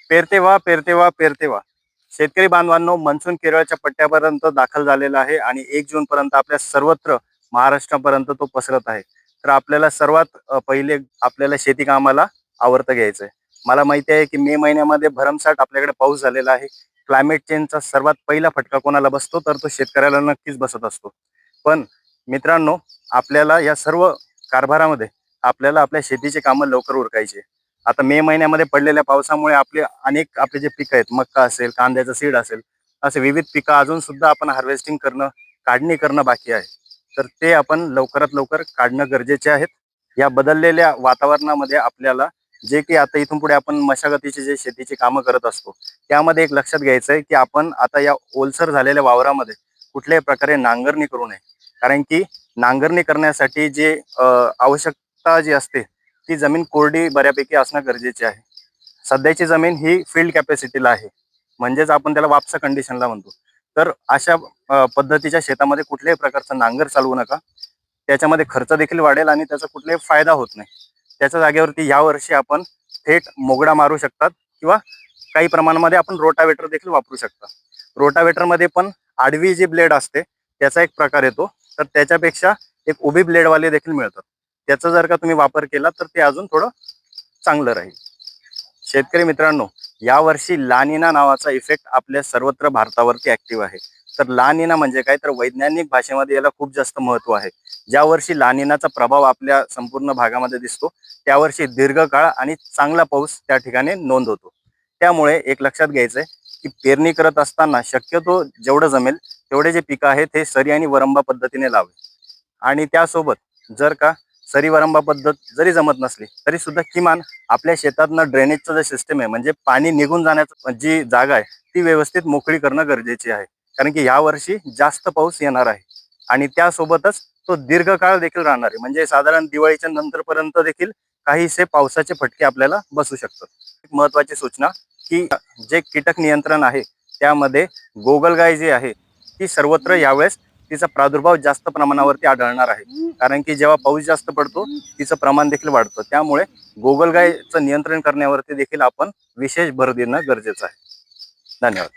पेरते व्हा, पेरते व्हा, पेरते व्हा. शेतकरी बांधवांनो, मान्सून केरळच्या पट्ट्यापर्यंत दाखल झालेला आहे आणि 1 जून पर्यंत आपल्या सर्वत्र महाराष्ट्रापर्यंत तो पसरत आहे. तर आपल्याला सर्वात पहिले आपल्याला शेती कामाला आवर्त घ्यायचं आहे. मला माहिती आहे की मे महिन्यामध्ये भरमसाठ आपल्याकडे पाऊस झालेला आहे. क्लायमेट चेंजचा सर्वात पहिला फटका कोणाला बसतो तर तो शेतकऱ्याला नक्कीच बसत असतो. पण मित्रांनो, आपल्याला या सर्व कारभारामध्ये आपल्याला आपल्या शेतीची कामं लवकर उरकायची. आता मे महिन्यामध्ये पडलेल्या पावसामुळे आपले जे पिकं आहेत, मक्का असेल, कांद्याचं सीड असेल, असे विविध पिकं अजून सुद्धा आपण हार्वेस्टिंग करणं, काढणी करणं बाकी आहे. तर ते आपण लवकरात लवकर काढणं गरजेचे आहेत. या बदललेल्या वातावरणामध्ये आपल्याला जे की आता इथून पुढे आपण मशागतीचे जे शेतीची कामं करत असतो, त्यामध्ये एक लक्षात घ्यायचं आहे की आपण आता या ओलसर झालेल्या वावरामध्ये कुठल्याही प्रकारे नांगरणी करू नये. कारण की नांगरणी करण्यासाठी जे आवश्यकता जी असते, ती जमीन कोरडी बऱ्यापैकी असणं गरजेचे आहे. सध्याची जमीन ही फील्ड कॅपॅसिटीला आहे, म्हणजेच आपण त्याला वापसा कंडिशनला म्हणतो. तर अशा पद्धतीच्या शेतामध्ये कुठल्याही प्रकारचा नांगर चालवू नका. त्याच्यामध्ये खर्च देखील वाढेल आणि त्याचा कुठलाही फायदा होत नाही. त्याच्या जागेवरती यावर्षी आपण थेट मोगडा मारू शकतात किंवा काही प्रमाणामध्ये आपण रोटावेटर देखील वापरू शकता. रोटावेटरमध्ये पण आडवी जी ब्लेड असते त्याचा एक प्रकार येतो, तर त्याच्यापेक्षा एक उभी ब्लेडवाले देखील मिळतात. त्याचा जर का तुम्ही वापर केला तर ते अजून थोडं चांगलं राहील. शेतकरी मित्रांनो, यावर्षी लानिना नावाचा इफेक्ट आपल्या सर्वत्र भारतावरती ऍक्टिव्ह आहे. तर लानिना म्हणजे काय, तर वैज्ञानिक भाषेमध्ये याला खूप जास्त महत्व आहे. ज्या वर्षी लानिनाचा प्रभाव आपल्या संपूर्ण भागामध्ये दिसतो, त्यावर्षी दीर्घकाळ आणि चांगला पाऊस त्या ठिकाणी नोंद होतो. त्यामुळे एक लक्षात घ्यायचंय की पेरणी करत असताना शक्यतो जेवढं जमेल तेवढे जे पिकं आहेत हे सरी आणि वरंबा पद्धतीने लावे. आणि त्यासोबत जर का सरी वरंबा पद्धत जरी जमत नसली तरी सुद्धा किमान आपल्या शेतातनं ड्रेनेजचं जे सिस्टम आहे, म्हणजे पाणी निघून जाण्याची जी जागा आहे, ती व्यवस्थित मोकळी करणं गरजेचे आहे. कारण की यावर्षी जास्त पाऊस येणार आहे आणि त्यासोबतच तो दीर्घकाळ देखील राहणार आहे. म्हणजे साधारण दिवाळीच्या नंतरपर्यंत देखील काहीसे पावसाचे फटके आपल्याला बसू शकतात. एक महत्त्वाची सूचना की जे कीटक नियंत्रण आहे त्यामध्ये गोगलगाय जी आहे ती सर्वत्र यावेळेस तिचा प्रादुर्भाव जास्त प्रमाणावरती आढळणार आहे. कारण की जेव्हा पाऊस जास्त पडतो तिचं प्रमाण देखील वाढतं. त्यामुळे गोगलगायचं नियंत्रण करण्यावरती देखील आपण विशेष भर देणं गरजेचं आहे. धन्यवाद.